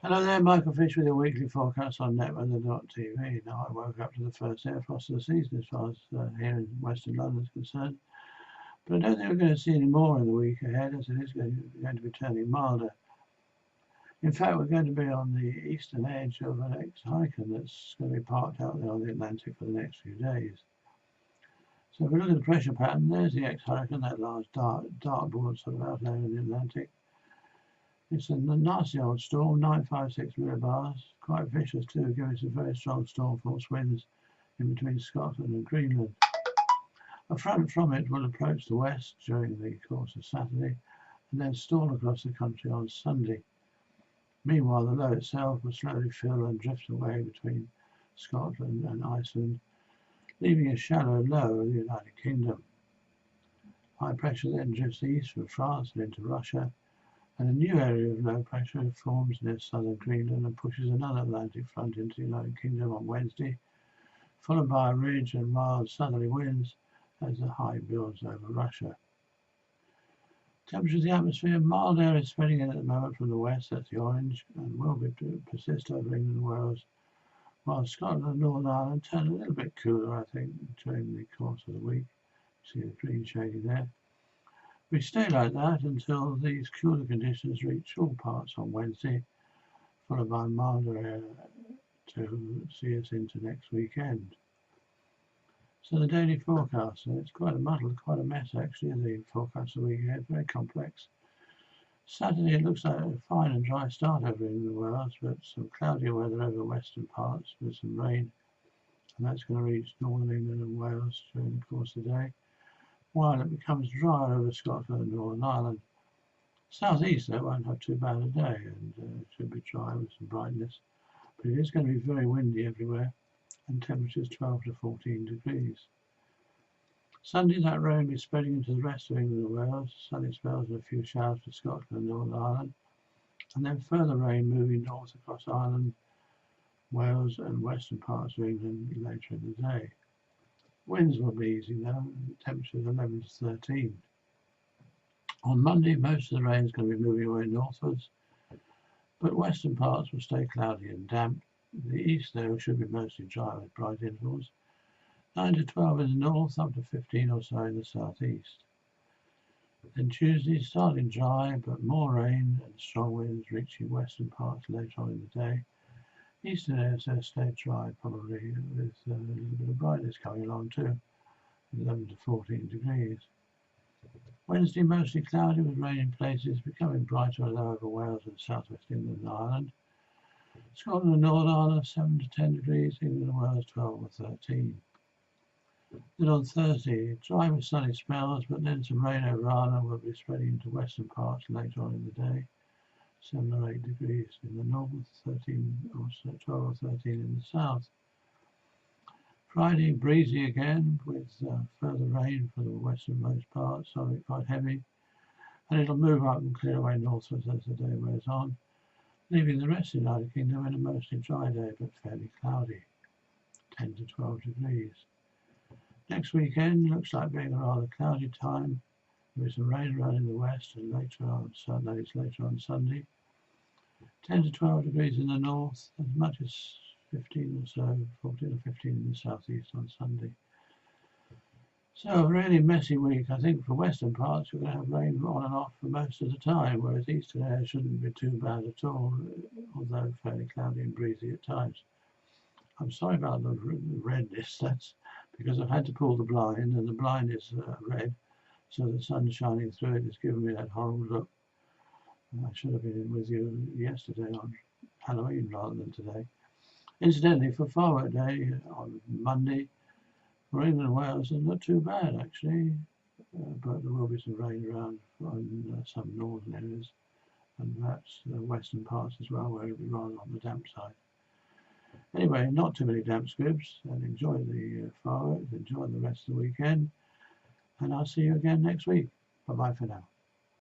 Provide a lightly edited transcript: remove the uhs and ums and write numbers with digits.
Hello there, Michael Fish with your weekly forecast on NetWeather.tv. Now, I woke up to the first air frost of the season as far as here in Western London is concerned. But I don't think we're going to see any more in the week ahead, as it is going to be turning milder. In fact, we're going to be on the eastern edge of an ex-hurricane that's going to be parked out there on the Atlantic for the next few days. So if we look at the pressure pattern, there's the ex-hurricane, that large dartboard sort of out there in the Atlantic. It's a nasty old storm, 956 millibars, quite vicious too, giving us a very strong storm force winds in between Scotland and Greenland. A front from it will approach the west during the course of Saturday and then stall across the country on Sunday. Meanwhile, the low itself will slowly fill and drift away between Scotland and Iceland, leaving a shallow low of the United Kingdom. High pressure then drifts east from France and into Russia, and a new area of low pressure forms near southern Greenland and pushes another Atlantic front into the United Kingdom on Wednesday, followed by a ridge and mild southerly winds as the high builds over Russia. Temperature of the atmosphere, mild air is spreading in at the moment from the west, that's the orange, and will persist over England and Wales, while Scotland and Northern Ireland turn a little bit cooler, I think, during the course of the week. You see the green shading there. We stay like that until these cooler conditions reach all parts on Wednesday, followed by milder air to see us into next weekend. So the daily forecast, it's quite a muddle, quite a mess actually, the forecast of the week ahead, very complex. Saturday it looks like a fine and dry start over England and Wales, but some cloudy weather over western parts with some rain, and that's going to reach northern England and Wales during the course of the day, while it becomes dry over Scotland and Northern Ireland. Southeast, though, won't have too bad a day, and it should be dry with some brightness, but it is going to be very windy everywhere, and temperatures 12 to 14 degrees. Sunday, that rain will be spreading into the rest of England and Wales, sunny spells and a few showers for Scotland and Northern Ireland, and then further rain moving north across Ireland, Wales and western parts of England later in the day. Winds will be easy though, temperatures 11 to 13. On Monday, most of the rain is going to be moving away northwards, but western parts will stay cloudy and damp. The east, though, should be mostly dry with bright intervals. 9 to 12 in the north, up to 15 or so in the southeast. Then Tuesday, starting dry, but more rain and strong winds reaching western parts later on in the day. Eastern areas stay dry, probably with a little bit of brightness coming along too, 11 to 14 degrees. Wednesday, mostly cloudy with rain in places, becoming brighter and low over Wales and southwest England and Ireland. Scotland and Northern Ireland 7 to 10 degrees, England and Wales 12 or 13. Then on Thursday, dry with sunny spells, but then some rain over Ireland will be spreading into western parts later on in the day. 7 or 8 degrees in the north, 13 or 12 or 13 in the south. Friday, breezy again with further rain for the westernmost parts, so quite heavy, and it'll move up and clear away northwards as the day wears on, leaving the rest of the United Kingdom in a mostly dry day but fairly cloudy, 10 to 12 degrees. Next weekend looks like being a rather cloudy time, with some rain around in the west and later on Sunday. 10 to 12 degrees in the north, as much as 15 or so, 14 or 15 in the southeast on Sunday. So a really messy week. I think for western parts we're going to have rain on and off for most of the time, whereas eastern air shouldn't be too bad at all, although fairly cloudy and breezy at times. I'm sorry about the redness, that's because I've had to pull the blind, and the blind is red, so the sun shining through it has given me that horrible look. I should have been with you yesterday on Halloween rather than today. Incidentally, for Firework Day on Monday, for England and Wales, it's not too bad actually, but there will be some rain around on some northern areas and perhaps the western parts as well, where it'll be rather on the damp side. Anyway, not too many damp squibs, and enjoy the fireworks, enjoy the rest of the weekend, and I'll see you again next week. Bye bye for now.